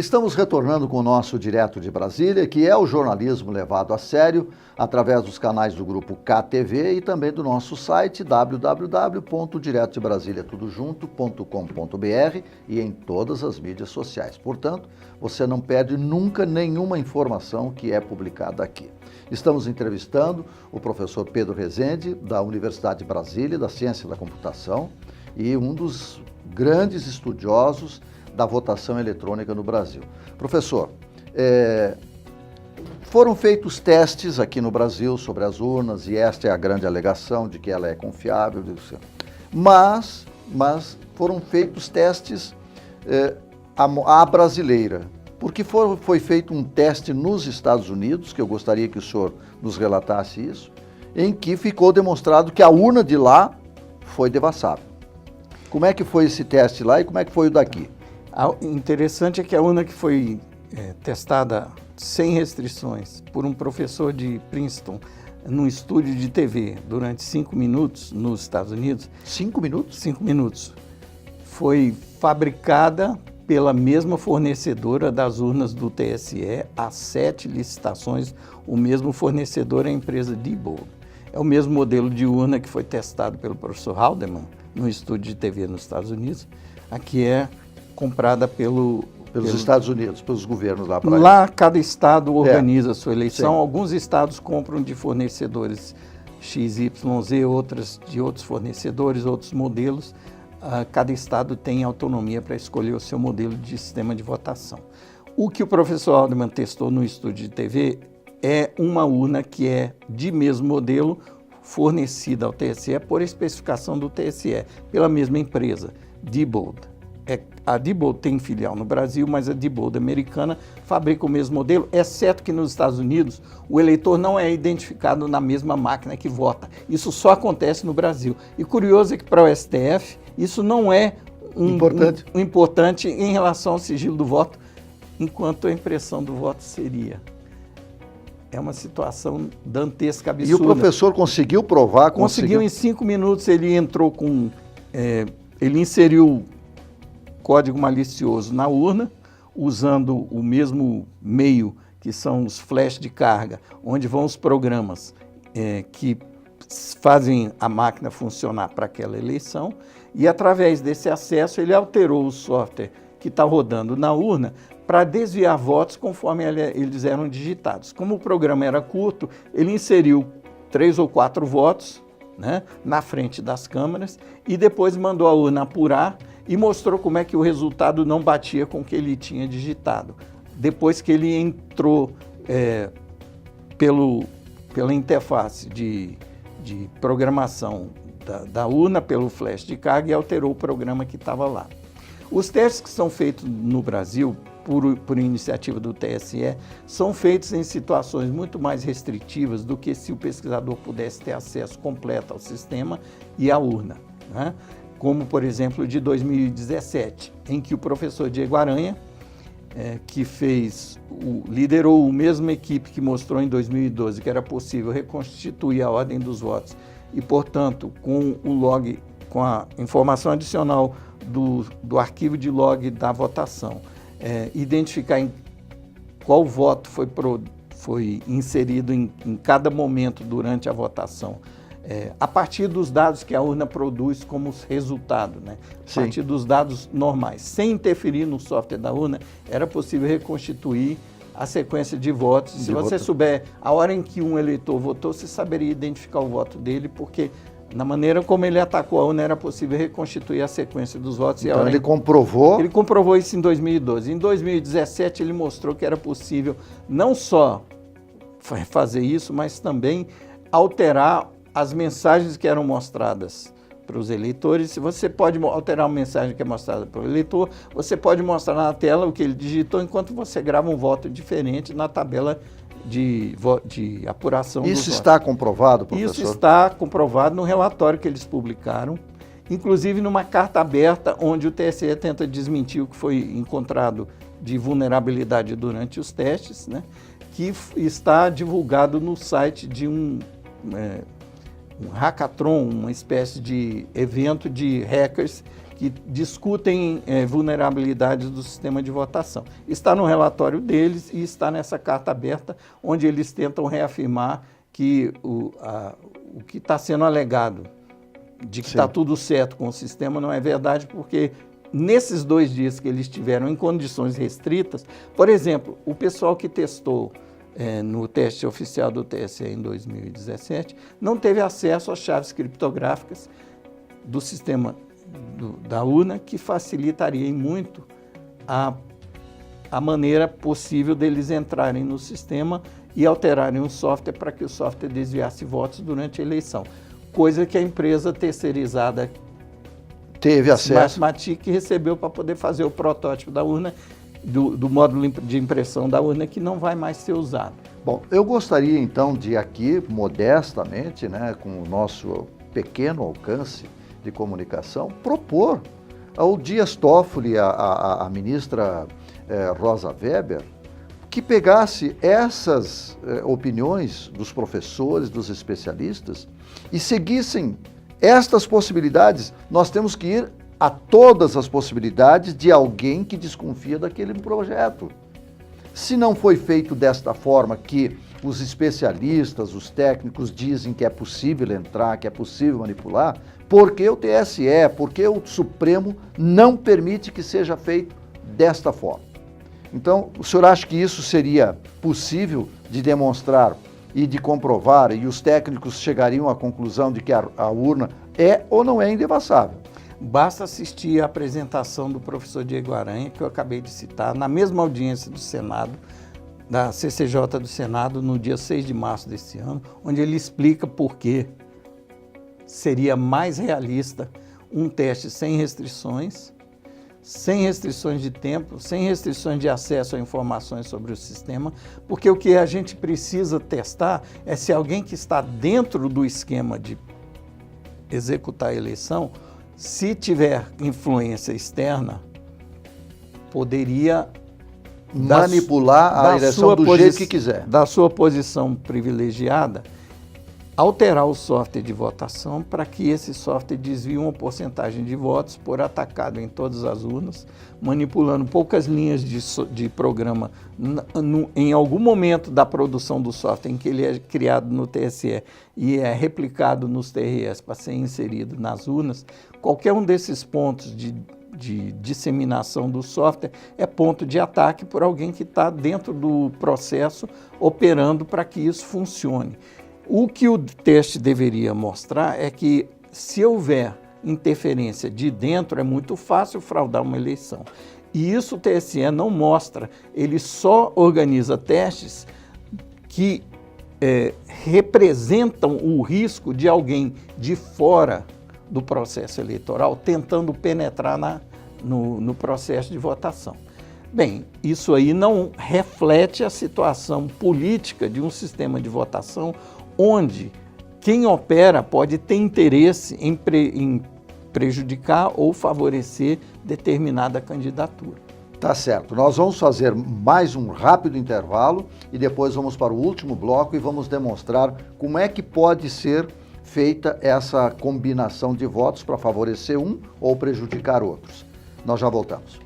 Estamos retornando com o nosso Direto de Brasília, que é o jornalismo levado a sério através dos canais do Grupo KTV e também do nosso site www.diretodebrasilia.com.br e em todas as mídias sociais. Portanto, você não perde nunca nenhuma informação que é publicada aqui. Estamos entrevistando o professor Pedro Rezende, da Universidade de Brasília, da Ciência da Computação, e um dos grandes estudiosos da votação eletrônica no Brasil. Professor, foram feitos testes aqui no Brasil sobre as urnas e esta é a grande alegação de que ela é confiável, mas foram feitos testes à brasileira, porque foi feito um teste nos Estados Unidos, que eu gostaria que o senhor nos relatasse isso, em que ficou demonstrado que a urna de lá foi devassável. Como é que foi esse teste lá e como é que foi o daqui? O interessante é que a urna que foi testada sem restrições por um professor de Princeton num estúdio de TV durante 5 minutos nos Estados Unidos. 5 minutos? 5 minutos. Foi fabricada pela mesma fornecedora das urnas do TSE, há 7 licitações, o mesmo fornecedor é a empresa Diebold. É o mesmo modelo de urna que foi testado pelo professor Haldeman no estúdio de TV nos Estados Unidos. Aqui é comprada pelos Estados Unidos, pelos governos lá. Lá cada estado organiza a sua eleição. Sim. Alguns estados compram de fornecedores XYZ, outras de outros fornecedores, outros modelos. Cada estado tem autonomia para escolher o seu modelo de sistema de votação. O que o professor Haldeman testou no estúdio de TV é uma urna que é de mesmo modelo, fornecida ao TSE por especificação do TSE, pela mesma empresa, Diebold. A Diebold tem filial no Brasil, mas a Diebold americana fabrica o mesmo modelo, exceto que nos Estados Unidos o eleitor não é identificado na mesma máquina que vota. Isso só acontece no Brasil. E curioso é que para o STF isso não é importante em relação ao sigilo do voto, enquanto a impressão do voto seria. É uma situação dantesca, absurda. E o professor conseguiu provar? Conseguiu em 5 minutos, ele entrou com... ele inseriu código malicioso na urna, usando o mesmo meio que são os flash de carga, onde vão os programas que fazem a máquina funcionar para aquela eleição, e através desse acesso ele alterou o software que está rodando na urna para desviar votos conforme eles eram digitados. Como o programa era curto, ele inseriu 3 ou 4 votos, né, na frente das câmeras e depois mandou a urna apurar e mostrou como é que o resultado não batia com o que ele tinha digitado. Depois que ele entrou pela interface de programação da urna, pelo flash de carga, e alterou o programa que estava lá. Os testes que são feitos no Brasil, por iniciativa do TSE, são feitos em situações muito mais restritivas do que se o pesquisador pudesse ter acesso completo ao sistema e à urna, né? Como, por exemplo, de 2017, em que o professor Diego Aranha, que liderou a mesma equipe que mostrou em 2012 que era possível reconstituir a ordem dos votos e, portanto, com o log, com a informação adicional do arquivo de log da votação, identificar em qual voto foi inserido em cada momento durante a votação, a partir dos dados que a urna produz como resultado, né? A partir dos dados normais, sem interferir no software da urna, era possível reconstituir a sequência de votos. Se você souber a hora em que um eleitor votou, você saberia identificar o voto dele, porque na maneira como ele atacou a urna, era possível reconstituir a sequência dos votos. Então ele comprovou? Ele comprovou isso em 2012. Em 2017, ele mostrou que era possível não só fazer isso, mas também alterar as mensagens que eram mostradas para os eleitores. Se você pode alterar uma mensagem que é mostrada para o eleitor, você pode mostrar na tela o que ele digitou, enquanto você grava um voto diferente na tabela de apuração. Isso está comprovado, professor? Isso está comprovado no relatório que eles publicaram, inclusive numa carta aberta onde o TSE tenta desmentir o que foi encontrado de vulnerabilidade durante os testes, né, que está divulgado no site de hackathon, uma espécie de evento de hackers que discutem vulnerabilidades do sistema de votação. Está no relatório deles e está nessa carta aberta, onde eles tentam reafirmar que o que está sendo alegado, de que está tudo certo com o sistema, não é verdade, porque nesses 2 dias que eles tiveram em condições restritas, por exemplo, o pessoal que testou no teste oficial do TSE em 2017, não teve acesso às chaves criptográficas do sistema da urna, que facilitaria muito a maneira possível deles entrarem no sistema e alterarem o software para que o software desviasse votos durante a eleição. Coisa que a empresa terceirizada teve acesso. Smartmatic recebeu para poder fazer o protótipo da urna, do módulo de impressão da urna, que não vai mais ser usado. Bom, eu gostaria então de aqui, modestamente, né, com o nosso pequeno alcance de comunicação, propor ao Dias Toffoli, a ministra Rosa Weber, que pegasse essas opiniões dos professores, dos especialistas e seguissem estas possibilidades. Nós temos que ir a todas as possibilidades de alguém que desconfia daquele projeto. Se não foi feito desta forma que os especialistas, os técnicos dizem que é possível entrar, que é possível manipular, por que o TSE, por que o Supremo não permite que seja feito desta forma? Então, o senhor acha que isso seria possível de demonstrar e de comprovar, e os técnicos chegariam à conclusão de que a urna é ou não é indevassável? Basta assistir a apresentação do professor Diego Aranha, que eu acabei de citar, na mesma audiência do Senado, da CCJ do Senado, no dia 6 de março desse ano, onde ele explica por que seria mais realista um teste sem restrições de tempo, sem restrições de acesso a informações sobre o sistema, porque o que a gente precisa testar é se alguém que está dentro do esquema de executar a eleição, se tiver influência externa, poderia manipular a eleição do jeito que quiser. Da sua posição privilegiada, alterar o software de votação para que esse software desvie uma porcentagem de votos por atacado em todas as urnas, manipulando poucas linhas de programa em algum momento da produção do software em que ele é criado no TSE e é replicado nos TREs para ser inserido nas urnas. Qualquer um desses pontos de disseminação do software é ponto de ataque por alguém que está dentro do processo operando para que isso funcione. O que o teste deveria mostrar é que, se houver interferência de dentro, é muito fácil fraudar uma eleição. E isso o TSE não mostra, ele só organiza testes que representam o risco de alguém de fora do processo eleitoral tentando penetrar no processo de votação. Bem, isso aí não reflete a situação política de um sistema de votação onde quem opera pode ter interesse em prejudicar ou favorecer determinada candidatura. Tá certo. Nós vamos fazer mais um rápido intervalo e depois vamos para o último bloco e vamos demonstrar como é que pode ser feita essa combinação de votos para favorecer um ou prejudicar outros. Nós já voltamos.